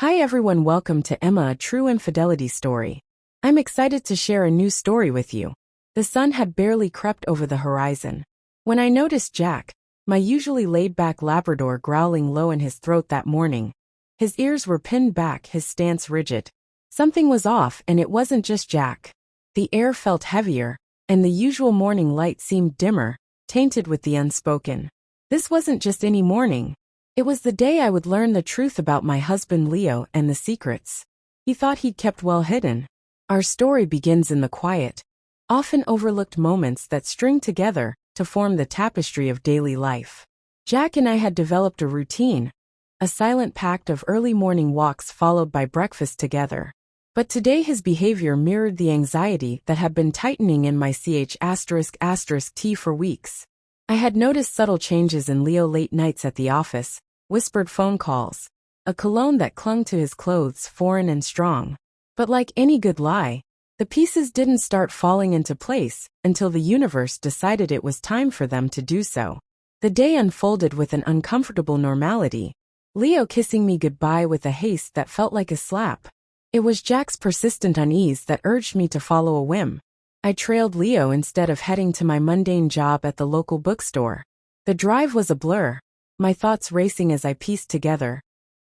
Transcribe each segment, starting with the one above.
Hi everyone, welcome to Emma, a true infidelity story. I'm excited to share a new story with you. The sun had barely crept over the horizon when I noticed Jack, my usually laid-back Labrador, growling low in his throat that morning. His ears were pinned back, his stance rigid. Something was off, and it wasn't just Jack. The air felt heavier, and the usual morning light seemed dimmer, tainted with the unspoken. This wasn't just any morning. It was the day I would learn the truth about my husband Leo and the secrets he thought he'd kept well hidden. Our story begins in the quiet, often overlooked moments that string together to form the tapestry of daily life. Jack and I had developed a routine, a silent pact of early morning walks followed by breakfast together. But today his behavior mirrored the anxiety that had been tightening in my ***T for weeks. I had noticed subtle changes in Leo: late nights at the office, whispered phone calls, a cologne that clung to his clothes, foreign and strong. But like any good lie, the pieces didn't start falling into place until the universe decided it was time for them to do so. The day unfolded with an uncomfortable normality, Leo kissing me goodbye with a haste that felt like a slap. It was Jack's persistent unease that urged me to follow a whim. I trailed Leo instead of heading to my mundane job at the local bookstore. The drive was a blur, my thoughts racing as I pieced together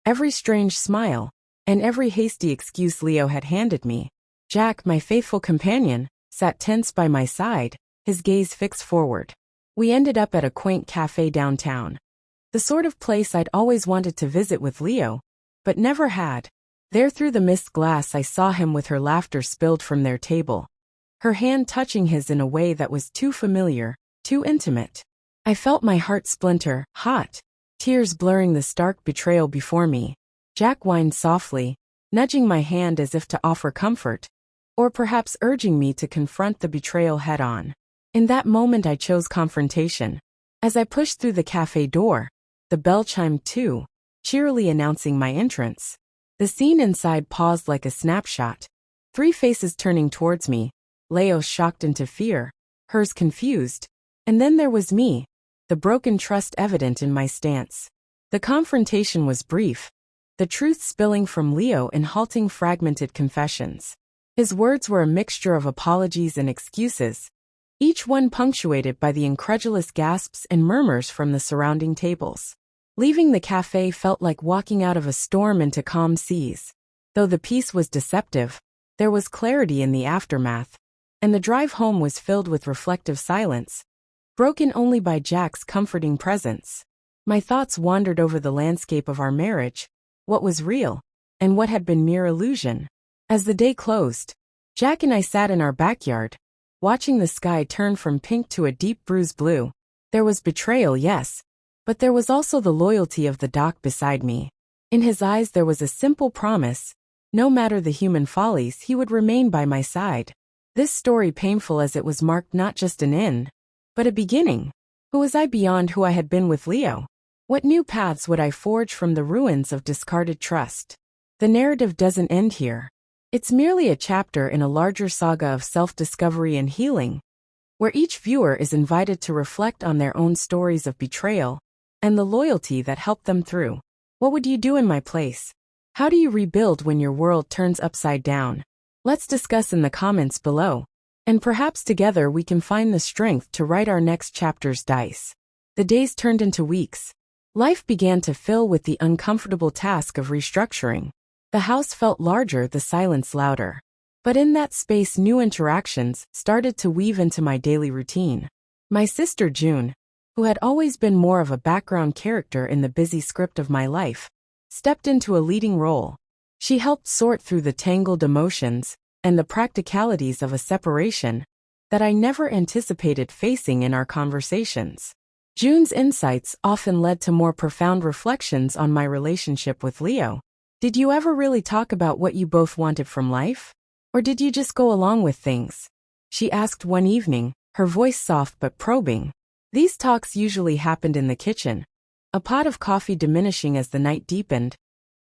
every strange smile and every hasty excuse Leo had handed me. Jack, my faithful companion, sat tense by my side, his gaze fixed forward. We ended up at a quaint cafe downtown, the sort of place I'd always wanted to visit with Leo, but never had. There, through the mist glass, I saw him with her laughter spilled from their table, her hand touching his in a way that was too familiar, too intimate. I felt my heart splinter, hot, tears blurring the stark betrayal before me. Jack whined softly, nudging my hand as if to offer comfort, or perhaps urging me to confront the betrayal head-on. In that moment I chose confrontation. As I pushed through the cafe door, the bell chimed too, cheerily announcing my entrance. The scene inside paused like a snapshot. 3 faces turning towards me, Leo shocked into fear, hers confused, and then there was me, the broken trust evident in my stance. The confrontation was brief, the truth spilling from Leo in halting, fragmented confessions. His words were a mixture of apologies and excuses, each one punctuated by the incredulous gasps and murmurs from the surrounding tables. Leaving the cafe felt like walking out of a storm into calm seas. Though the peace was deceptive, there was clarity in the aftermath, and the drive home was filled with reflective silence, broken only by Jack's comforting presence. My thoughts wandered over the landscape of our marriage, what was real, and what had been mere illusion. As the day closed, Jack and I sat in our backyard, watching the sky turn from pink to a deep bruised blue. There was betrayal, yes, but there was also the loyalty of the dock beside me. In his eyes there was a simple promise: no matter the human follies, he would remain by my side. This story, painful as it was, marked not just an end, but a beginning. Who was I beyond who I had been with Leo? What new paths would I forge from the ruins of discarded trust? The narrative doesn't end here. It's merely a chapter in a larger saga of self-discovery and healing, where each viewer is invited to reflect on their own stories of betrayal and the loyalty that helped them through. What would you do in my place? How do you rebuild when your world turns upside down? Let's discuss in the comments below, and perhaps together we can find the strength to write our next chapter's dice. The days turned into weeks. Life began to fill with the uncomfortable task of restructuring. The house felt larger, the silence louder. But in that space, new interactions started to weave into my daily routine. My sister June, who had always been more of a background character in the busy script of my life, stepped into a leading role. She helped sort through the tangled emotions and the practicalities of a separation that I never anticipated facing in our conversations. June's insights often led to more profound reflections on my relationship with Leo. Did you ever really talk about what you both wanted from life? Or did you just go along with things? She asked one evening, her voice soft but probing. These talks usually happened in the kitchen, a pot of coffee diminishing as the night deepened,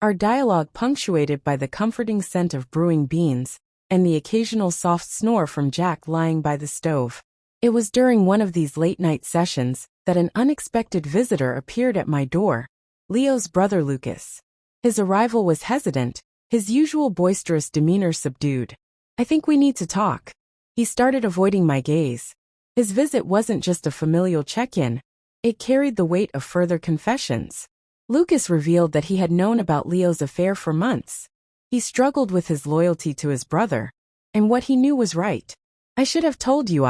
our dialogue punctuated by the comforting scent of brewing beans and the occasional soft snore from Jack lying by the stove. It was during one of these late-night sessions that an unexpected visitor appeared at my door, Leo's brother Lucas. His arrival was hesitant, his usual boisterous demeanor subdued. "I think we need to talk." He started avoiding my gaze. His visit wasn't just a familial check-in. It carried the weight of further confessions. Lucas revealed that he had known about Leo's affair for months. He struggled with his loyalty to his brother, and what he knew was right. "I should have told you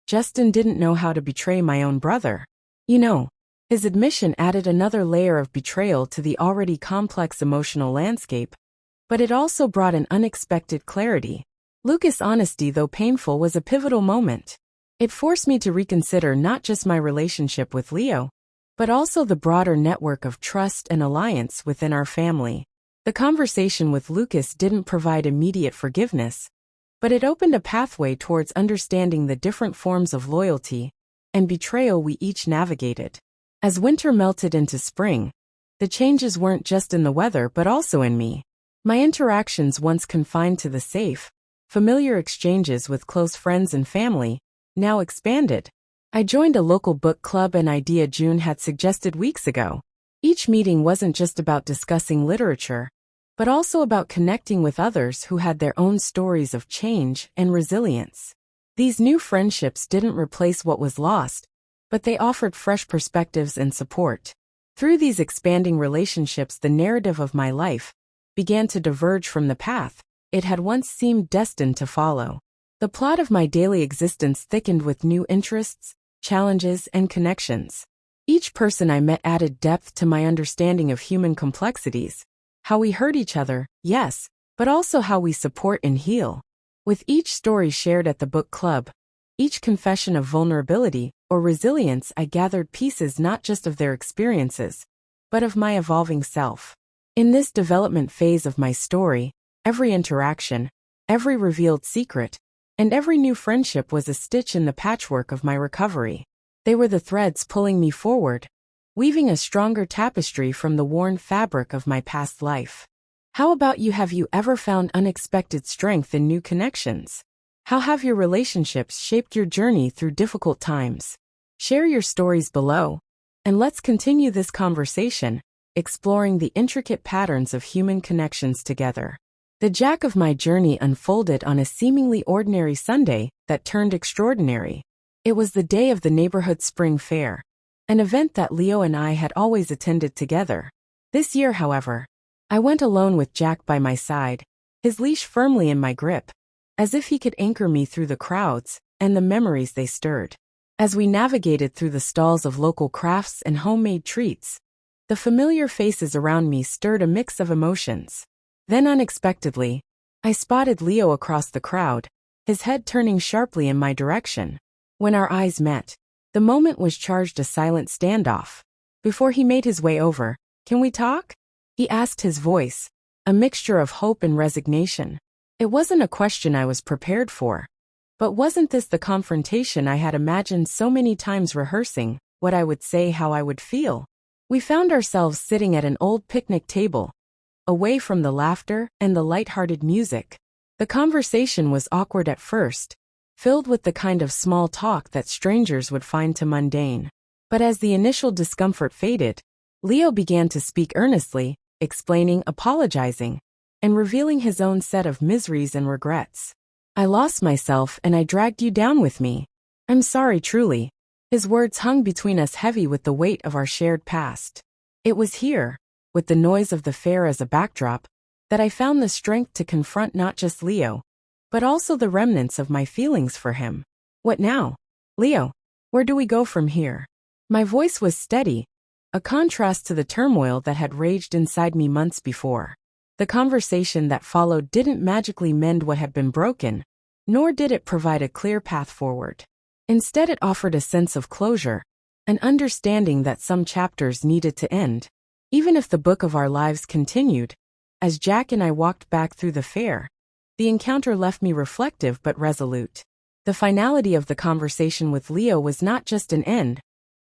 Justin didn't know how to betray my own brother." His admission added another layer of betrayal to the already complex emotional landscape, but it also brought an unexpected clarity. Lucas' honesty, though painful, was a pivotal moment. It forced me to reconsider not just my relationship with Leo, but also the broader network of trust and alliance within our family. The conversation with Lucas didn't provide immediate forgiveness, but it opened a pathway towards understanding the different forms of loyalty and betrayal we each navigated. As winter melted into spring, the changes weren't just in the weather but also in me. My interactions, once confined to the safe, familiar exchanges with close friends and family, now expanded. I joined a local book club, an idea June had suggested weeks ago. Each meeting wasn't just about discussing literature, but also about connecting with others who had their own stories of change and resilience. These new friendships didn't replace what was lost, but they offered fresh perspectives and support. Through these expanding relationships, the narrative of my life began to diverge from the path it had once seemed destined to follow. The plot of my daily existence thickened with new interests, challenges, and connections. Each person I met added depth to my understanding of human complexities, how we hurt each other, yes, but also how we support and heal. With each story shared at the book club, each confession of vulnerability or resilience, I gathered pieces not just of their experiences, but of my evolving self. In this development phase of my story, every interaction, every revealed secret, and every new friendship was a stitch in the patchwork of my recovery. They were the threads pulling me forward, weaving a stronger tapestry from the worn fabric of my past life. How about you? Have you ever found unexpected strength in new connections? How have your relationships shaped your journey through difficult times? Share your stories below, and let's continue this conversation, exploring the intricate patterns of human connections together. The Jack of my journey unfolded on a seemingly ordinary Sunday that turned extraordinary. It was the day of the neighborhood spring fair, an event that Leo and I had always attended together. This year, however, I went alone with Jack by my side, his leash firmly in my grip, as if he could anchor me through the crowds and the memories they stirred. As we navigated through the stalls of local crafts and homemade treats, the familiar faces around me stirred a mix of emotions. Then unexpectedly, I spotted Leo across the crowd, his head turning sharply in my direction. When our eyes met, the moment was charged a silent standoff. Before he made his way over, "Can we talk?" he asked, his voice a mixture of hope and resignation. It wasn't a question I was prepared for. But wasn't this the confrontation I had imagined so many times, rehearsing what I would say, how I would feel? We found ourselves sitting at an old picnic table, away from the laughter and the light-hearted music. The conversation was awkward at first, filled with the kind of small talk that strangers would find too mundane. But as the initial discomfort faded, Leo began to speak earnestly, explaining, apologizing, and revealing his own set of miseries and regrets. "I lost myself and I dragged you down with me. I'm sorry, truly." His words hung between us, heavy with the weight of our shared past. It was here, with the noise of the fair as a backdrop, that I found the strength to confront not just Leo, but also the remnants of my feelings for him. "What now, Leo? Where do we go from here?" My voice was steady, a contrast to the turmoil that had raged inside me months before. The conversation that followed didn't magically mend what had been broken, nor did it provide a clear path forward. Instead, it offered a sense of closure, an understanding that some chapters needed to end, even if the book of our lives continued. As Jack and I walked back through the fair, the encounter left me reflective but resolute. The finality of the conversation with Leo was not just an end,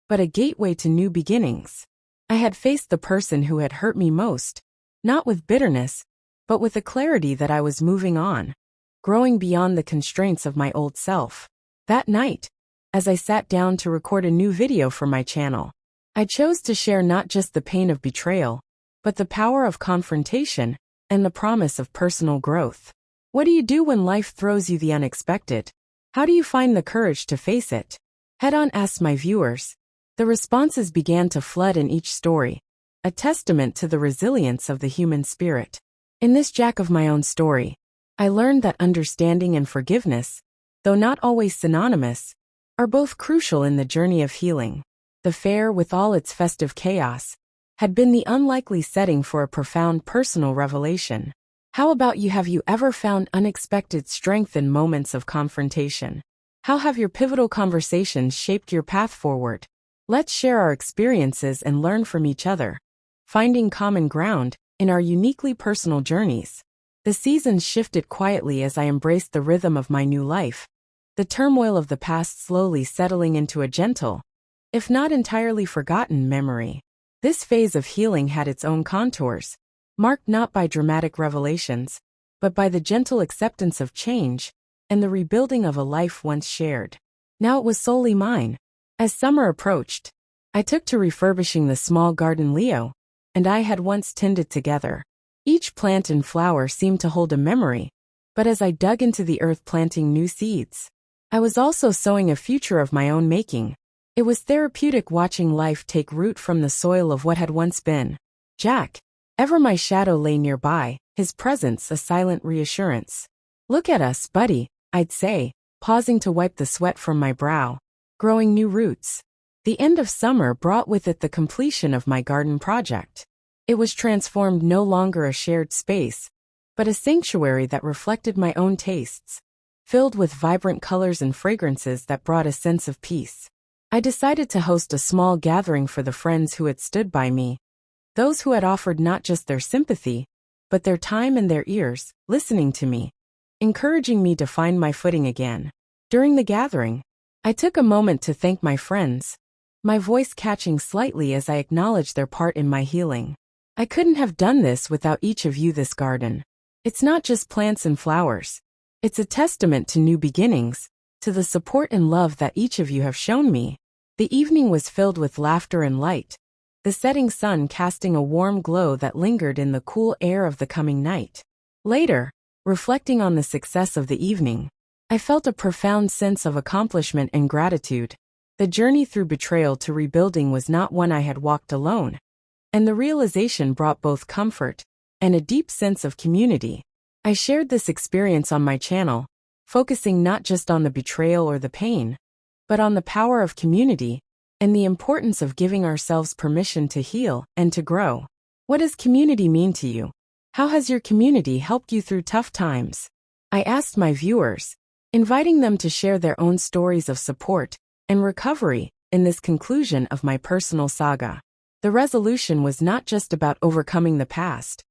but a gateway to new beginnings. I had faced the person who had hurt me most, not with bitterness, but with the clarity that I was moving on, growing beyond the constraints of my old self. That night, as I sat down to record a new video for my channel, I chose to share not just the pain of betrayal, but the power of confrontation and the promise of personal growth. What do you do when life throws you the unexpected? How do you find the courage to face it? Head-on asked my viewers. The responses began to flood in each story, a testament to the resilience of the human spirit. In this Jack of my own story, I learned that understanding and forgiveness, though not always synonymous, are both crucial in the journey of healing. The fair, with all its festive chaos, had been the unlikely setting for a profound personal revelation. How about you? Have you ever found unexpected strength in moments of confrontation? How have your pivotal conversations shaped your path forward? Let's share our experiences and learn from each other, finding common ground in our uniquely personal journeys. The seasons shifted quietly as I embraced the rhythm of my new life, the turmoil of the past slowly settling into a gentle, if not entirely forgotten, memory. This phase of healing had its own contours, marked not by dramatic revelations, but by the gentle acceptance of change and the rebuilding of a life once shared. Now it was solely mine. As summer approached, I took to refurbishing the small garden Leo and I had once tended together. Each plant and flower seemed to hold a memory, but as I dug into the earth planting new seeds, I was also sowing a future of my own making. It was therapeutic watching life take root from the soil of what had once been. Jack, ever my shadow, lay nearby, his presence a silent reassurance. Look at us, buddy, I'd say, pausing to wipe the sweat from my brow. Growing new roots. The end of summer brought with it the completion of my garden project. It was transformed, no longer a shared space, but a sanctuary that reflected my own tastes, filled with vibrant colors and fragrances that brought a sense of peace. I decided to host a small gathering for the friends who had stood by me, those who had offered not just their sympathy, but their time and their ears, listening to me, encouraging me to find my footing again. During the gathering, I took a moment to thank my friends, my voice catching slightly as I acknowledged their part in my healing. I couldn't have done this without each of you. This garden, it's not just plants and flowers. It's a testament to new beginnings, to the support and love that each of you have shown me. The evening was filled with laughter and light, the setting sun casting a warm glow that lingered in the cool air of the coming night. Later, reflecting on the success of the evening, I felt a profound sense of accomplishment and gratitude. The journey through betrayal to rebuilding was not one I had walked alone, and the realization brought both comfort and a deep sense of community. I shared this experience on my channel, focusing not just on the betrayal or the pain, but on the power of community and the importance of giving ourselves permission to heal and to grow. What does community mean to you? How has your community helped you through tough times? I asked my viewers, inviting them to share their own stories of support and recovery in this conclusion of my personal saga. The resolution was not just about overcoming the past,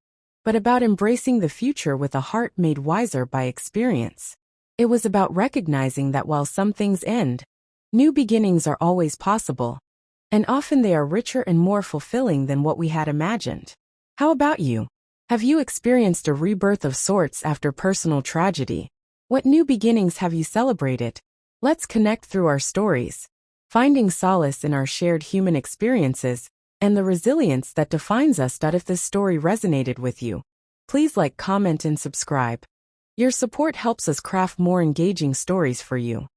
but about embracing the future with a heart made wiser by experience. It was about recognizing that while some things end, new beginnings are always possible, and often they are richer and more fulfilling than what we had imagined. How about you? Have you experienced a rebirth of sorts after personal tragedy? What new beginnings have you celebrated? Let's connect through our stories, finding solace in our shared human experiences and the resilience that defines us. If this story resonated with you, please like, comment, and subscribe. Your support helps us craft more engaging stories for you.